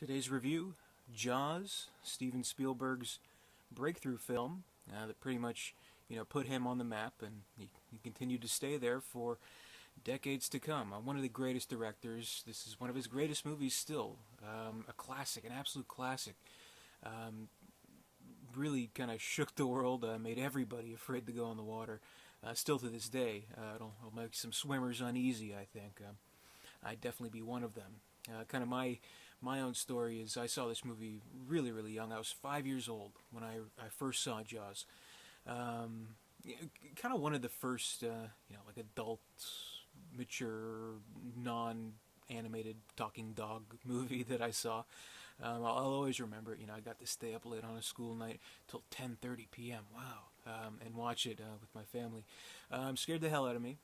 Today's review, Jaws, Steven Spielberg's breakthrough film that pretty much, put him on the map, and he continued to stay there for decades to come. One of the greatest directors. This is one of his greatest movies still. A classic, an absolute classic. Um, Really kind of shook the world, made everybody afraid to go in the water. Still to this day, it'll make some swimmers uneasy, I think. I'd definitely be one of them. Kind of my own story is I saw this movie really, really young. I was 5 years old when I first saw Jaws. Kind of one of the first, like adult, mature, non-animated talking dog movie that I saw. I'll always remember it. I got to stay up late on a school night till 10:30 p.m. Wow, and watch it with my family. Scared the hell out of me.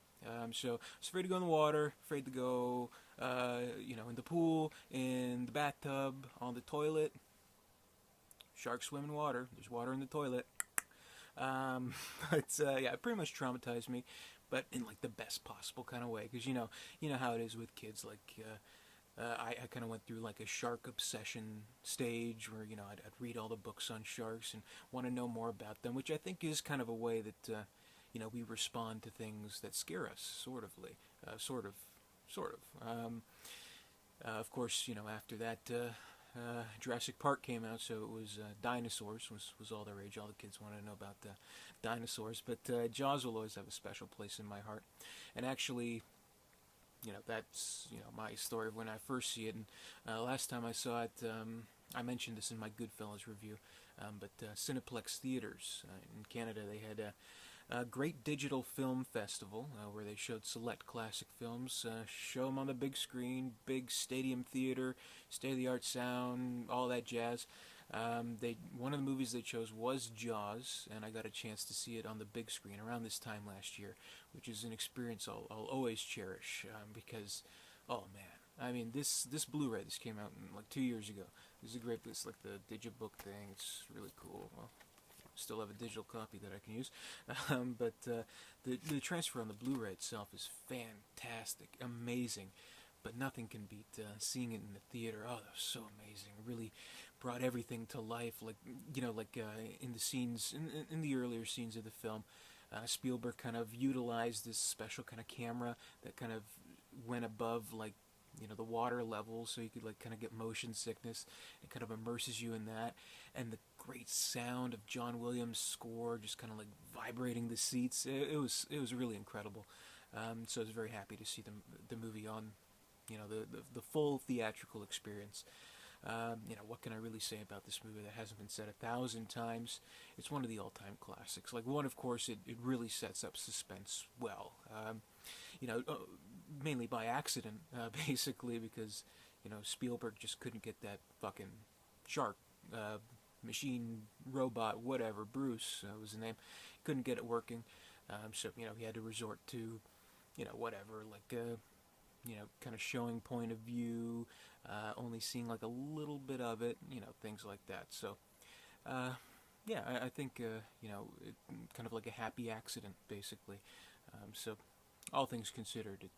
So I was afraid to go in the water, afraid to go, in the pool, in the bathtub, on the toilet. Sharks swim in water. There's water in the toilet. It pretty much traumatized me, but in like the best possible kind of way, because you know how it is with kids. I kind of went through like a shark obsession stage where I'd read all the books on sharks and want to know more about them, which I think is kind of a way that we respond to things that scare us, sort of. Of course, after that, Jurassic Park came out, so it was dinosaurs was all the rage. All the kids wanted to know about dinosaurs, but Jaws will always have a special place in my heart. And actually, that's my story of when I first see it. And last time I saw it, I mentioned this in my Goodfellas review, but Cineplex Theaters in Canada, they had a great digital film festival where they showed select classic films, show them on the big screen, big stadium theater, state-of-the-art sound, all that jazz. One of the movies they chose was Jaws, and I got a chance to see it on the big screen around this time last year, which is an experience I'll always cherish, because, oh man, I mean, this Blu-ray, this came out like 2 years ago. This is a great, it's like the digibook thing. It's really cool. Well, still have a digital copy that I can use, but the transfer on the Blu-ray itself is fantastic, amazing, but nothing can beat seeing it in the theater. Oh, that was so amazing. It really brought everything to life, in the scenes, in the earlier scenes of the film. Spielberg kind of utilized this special kind of camera that kind of went above, the water level, so you could kind of get motion sickness. It kind of immerses you in that, and the great sound of John Williams' score just kind of vibrating the seats. It was really incredible. So I was very happy to see the movie on, the full theatrical experience. What can I really say about this movie that hasn't been said 1,000 times? It's one of the all-time classics. One, of course, it really sets up suspense well. Mainly by accident, basically, because, Spielberg just couldn't get that fucking shark, machine, robot, whatever, Bruce was the name, couldn't get it working. So, he had to resort to, whatever, kind of showing point of view, only seeing a little bit of it, things like that. So, I think, it, kind of like a happy accident, basically. So, all things considered, it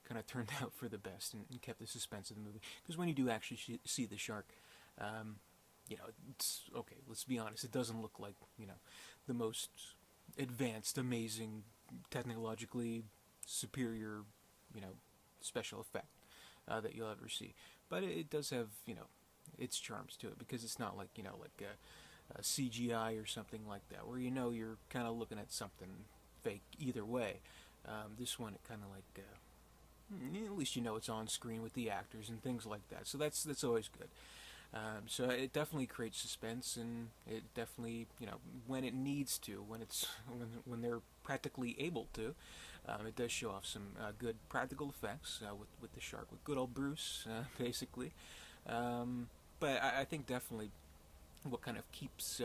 kind of turned out for the best and kept the suspense of the movie. Because when you do actually see the shark, it's okay. Let's be honest. It doesn't look like the most advanced, amazing, technologically superior, special effect that you'll ever see. But it does have its charms to it, because it's not like a CGI or something like that, where you're kind of looking at something fake either way. This one, it kind of at least it's on screen with the actors and things like that. So that's always good. So it definitely creates suspense, and it definitely, when it needs to, when they're practically able to, it does show off some good practical effects with the shark, with good old Bruce, basically. But I think definitely what kind of keeps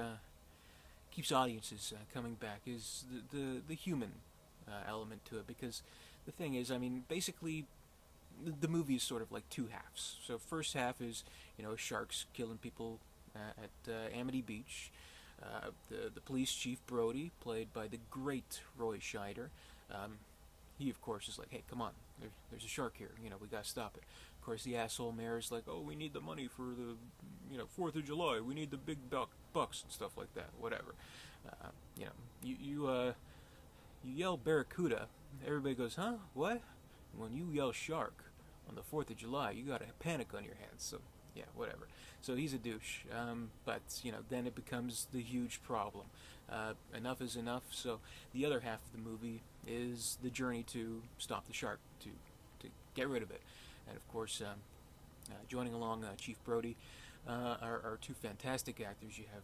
audiences coming back is the human element to it, because the thing is, basically, the movie is sort of like two halves. So first half is, sharks killing people at Amity Beach. The police chief, Brody, played by the great Roy Scheider. He, of course, is like, hey, come on, there's a shark here, we gotta stop it. Of course, the asshole mayor's like, oh, we need the money for the, 4th of July. We need the big bucks and stuff like that. Whatever. You know, you yell barracuda, everybody goes, huh? What? When you yell shark on the 4th of July, you got a panic on your hands. So, yeah, whatever. So he's a douche. But, then it becomes the huge problem. Enough is enough. So the other half of the movie is the journey to stop the shark, to get rid of it. And, of course, joining along Chief Brody are two fantastic actors. You have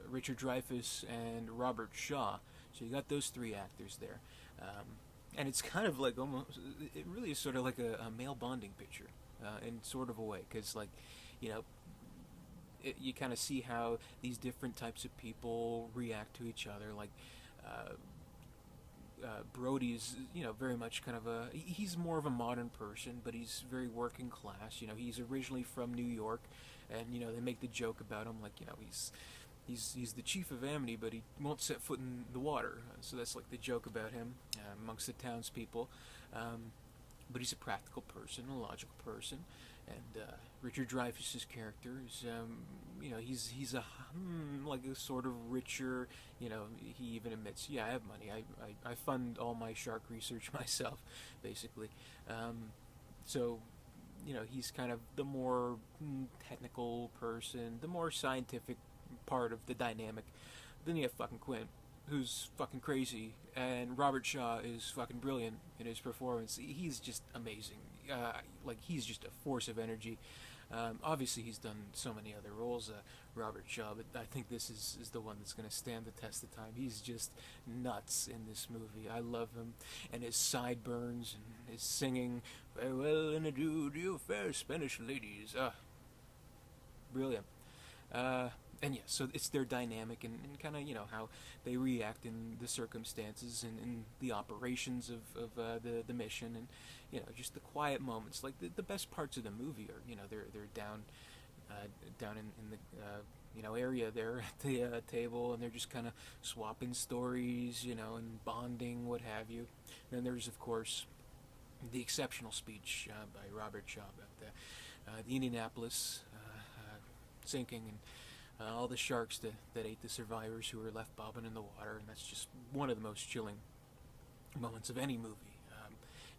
Richard Dreyfuss and Robert Shaw. So you got those three actors there. And it's kind of like almost, it really is sort of like a male bonding picture in sort of a way. Because, like, you kind of see how these different types of people react to each other. Like, Brody's, very much kind of he's more of a modern person, but he's very working class. He's originally from New York, and, they make the joke about him, like, he's the chief of Amity, but he won't set foot in the water. So that's like the joke about him amongst the townspeople. But he's a practical person, a logical person. And Richard Dreyfuss's character is, he's a like a sort of richer. He even admits, yeah, I have money. I fund all my shark research myself, basically. So, he's kind of the more technical person, the more scientific part of the dynamic. Then you have fucking Quinn, who's fucking crazy, and Robert Shaw is fucking brilliant in his performance. He's just amazing. He's just a force of energy. Obviously, he's done so many other roles, Robert Shaw, but I think this is the one that's going to stand the test of time. He's just nuts in this movie. I love him, and his sideburns, and his singing, farewell and adieu to you fair Spanish ladies. Brilliant. And yeah, so it's their dynamic and kind of, how they react in the circumstances and in the operations of the mission, and, just the quiet moments. Like, the best parts of the movie are, they're down in the, area there at the table, and they're just kind of swapping stories, and bonding, what have you. And then there's, of course, the exceptional speech by Robert Shaw about the Indianapolis sinking, and all the sharks that ate the survivors who were left bobbing in the water, and that's just one of the most chilling moments of any movie.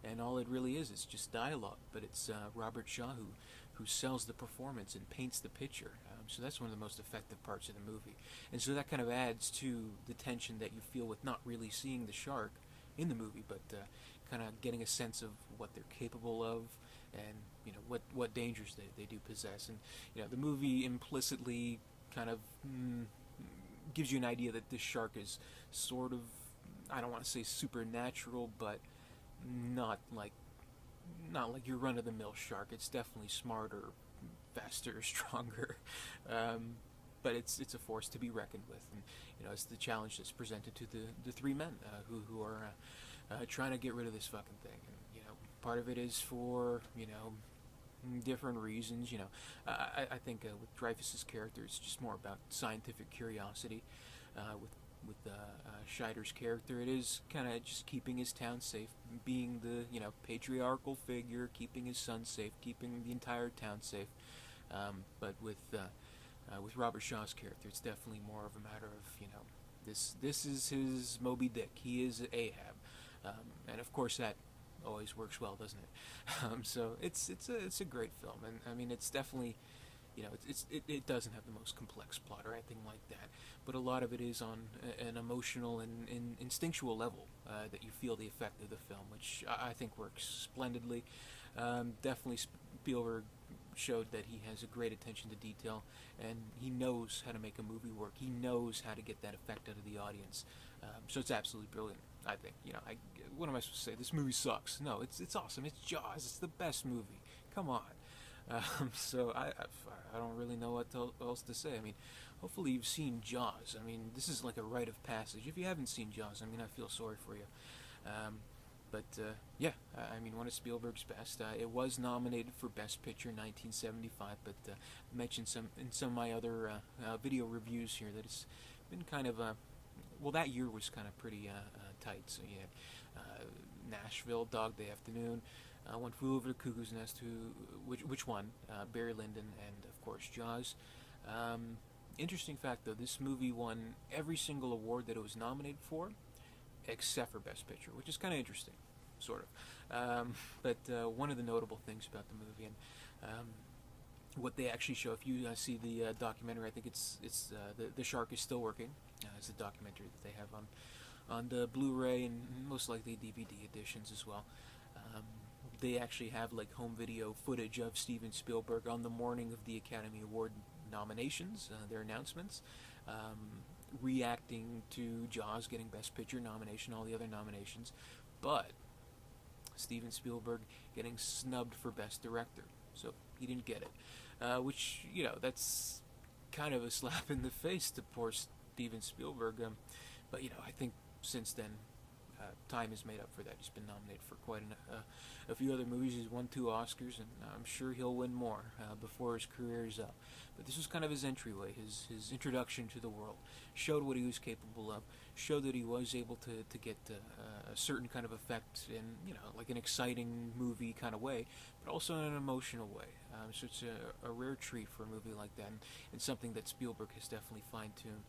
And all it really is just dialogue, but it's Robert Shaw who sells the performance and paints the picture. So that's one of the most effective parts of the movie. And so that kind of adds to the tension that you feel with not really seeing the shark in the movie, but kind of getting a sense of what they're capable of, and what dangers they do possess. And the movie implicitly kind of gives you an idea that this shark is sort of, I don't want to say supernatural, but not like your run-of-the-mill shark. It's definitely smarter, faster, stronger, but it's a force to be reckoned with. And it's the challenge that's presented to the three men who are trying to get rid of this fucking thing. And part of it is for different reasons. I think with Dreyfuss's character, it's just more about scientific curiosity. With Scheider's character, it is kind of just keeping his town safe, being the patriarchal figure, keeping his son safe, keeping the entire town safe. But with Robert Shaw's character, it's definitely more of a matter of this is his Moby Dick. He is Ahab, and of course that always works well, doesn't it? So it's a great film, and I mean it's definitely, it doesn't have the most complex plot or anything like that, but a lot of it is on an emotional and instinctual level that you feel the effect of the film, which I think works splendidly. Definitely Spielberg showed that he has a great attention to detail, and he knows how to make a movie work. He knows how to get that effect out of the audience. So it's absolutely brilliant, I think. What am I supposed to say? This movie sucks. No, it's awesome. It's Jaws. It's the best movie. Come on. So I don't really know what else to say. I mean, hopefully you've seen Jaws. I mean, this is like a rite of passage. If you haven't seen Jaws, I mean, I feel sorry for you. But yeah, I mean, one of Spielberg's best. It was nominated for Best Picture in 1975, but I mentioned in some of my other video reviews here that it's been kind of well, that year was kind of pretty tight. So you had Nashville, Dog Day Afternoon, One Flew Over the Cuckoo's Nest, which one? Barry Lyndon, and of course Jaws. Interesting fact though, this movie won every single award that it was nominated for, except for Best Picture, which is kind of interesting, sort of. But one of the notable things about the movie, and what they actually show, if you see the documentary, I think it's the Shark is Still Working. It's a documentary that they have on the Blu-ray and most likely DVD editions as well. They actually have like home video footage of Steven Spielberg on the morning of the Academy Award nominations, their announcements, reacting to Jaws getting Best Picture nomination, all the other nominations, but Steven Spielberg getting snubbed for Best Director, so he didn't get it, which, you know, that's kind of a slap in the face to poor Steven Spielberg, but, you know, I think since then, time is made up for that. He's been nominated for quite a few other movies. He's won 2 Oscars, and I'm sure he'll win more before his career is up. But this was kind of his entryway, his introduction to the world. Showed what he was capable of. Showed that he was able to get a certain kind of effect in, you know, like an exciting movie kind of way, but also in an emotional way. So it's a rare treat for a movie like that, and something that Spielberg has definitely fine-tuned.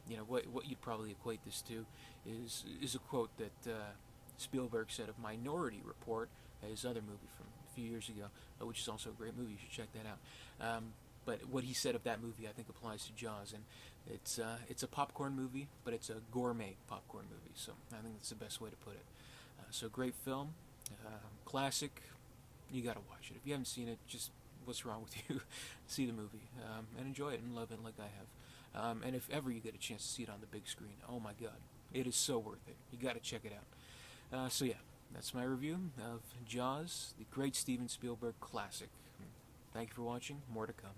You know, what you'd probably equate this to is a quote that Spielberg said of Minority Report, his other movie from a few years ago, which is also a great movie. You should check that out. But what he said of that movie, I think, applies to Jaws, and it's a popcorn movie, but it's a gourmet popcorn movie. So I think that's the best way to put it. So great film, classic. You gotta watch it. If you haven't seen it, just what's wrong with you? See the movie and enjoy it and love it like I have. And if ever you get a chance to see it on the big screen, oh my god, it is so worth it. You gotta check it out. So yeah, that's my review of Jaws, the great Steven Spielberg classic. Thank you for watching. More to come.